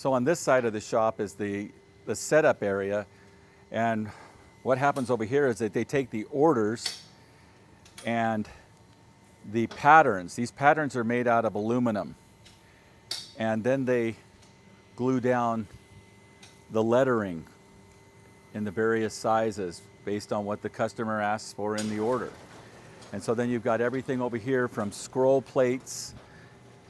So on this side of the shop is the setup area, and what happens over here is that they take the orders and the patterns. These patterns are made out of aluminum, and then they glue down the lettering in the various sizes based on what the customer asks for in the order. And so then you've got everything over here from scroll plates,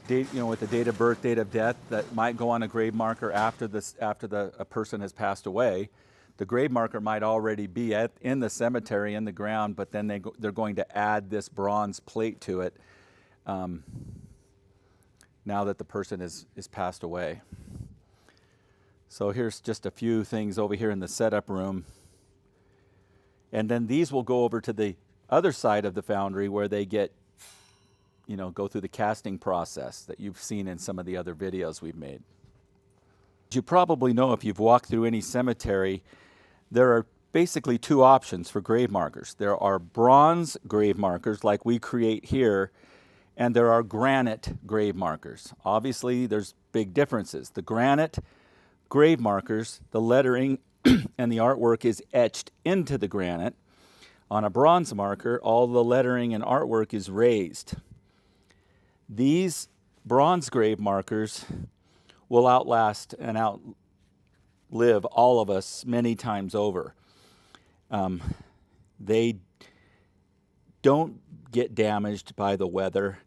date, with the date of birth, date of death that might go on a grave marker after a person has passed away. The grave marker might already be in the cemetery in the ground, but then they're going to add this bronze plate to it now that the person is passed away. So here's just a few things over here in the setup room. And then these will go over to the other side of the foundry where they get, go through the casting process that you've seen in some of the other videos we've made. You probably know, if you've walked through any cemetery, there are basically two options for grave markers. There are bronze grave markers like we create here, and there are granite grave markers. Obviously, there's big differences. The granite grave markers, the lettering and the artwork is etched into the granite. On a bronze marker, all the lettering and artwork is raised. These bronze grave markers will outlast and outlive all of us many times over. They don't get damaged by the weather,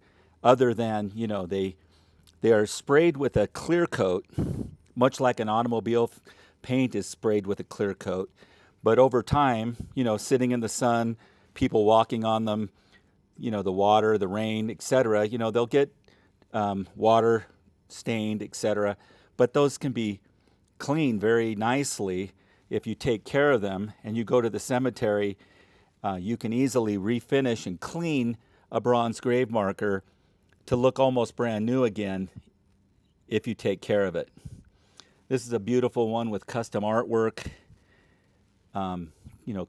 other than, they are sprayed with a clear coat, much like an automobile paint is sprayed with a clear coat. But over time, sitting in the sun, people walking on them, the water, the rain, etc., they'll get water stained, etc. But those can be cleaned very nicely if you take care of them. And you go to the cemetery, you can easily refinish and clean a bronze grave marker to look almost brand new again if you take care of it. This is a beautiful one with custom artwork,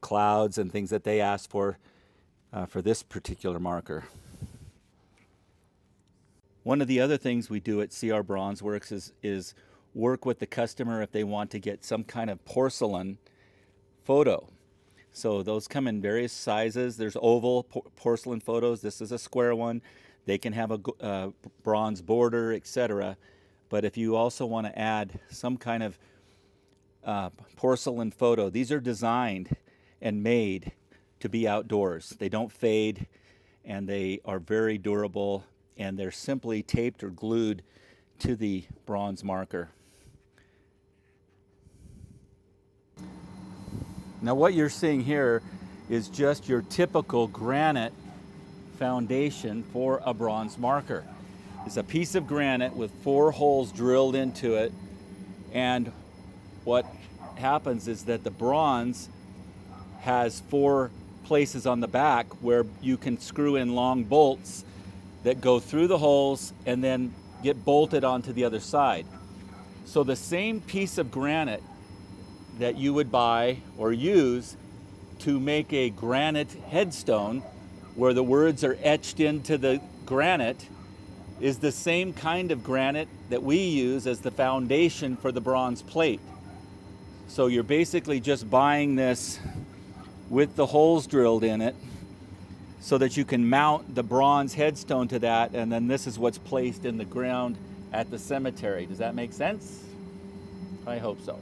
clouds and things that they asked for this particular marker. One of the other things we do at CR Bronzeworks is work with the customer if they want to get some kind of porcelain photo. So those come in various sizes. There's oval porcelain photos. This is a square one. They can have a bronze border, etc. But if you also want to add some kind of porcelain photo, these are designed and made to be outdoors. They don't fade, and they are very durable, and they're simply taped or glued to the bronze marker. Now what you're seeing here is just your typical granite foundation for a bronze marker. It's a piece of granite with 4 holes drilled into it, and what happens is that the bronze has 4 places on the back where you can screw in long bolts that go through the holes and then get bolted onto the other side. So the same piece of granite that you would buy or use to make a granite headstone where the words are etched into the granite is the same kind of granite that we use as the foundation for the bronze plate. So you're basically just buying this with the holes drilled in it so that you can mount the bronze headstone to that, and then this is what's placed in the ground at the cemetery. Does that make sense? I hope so.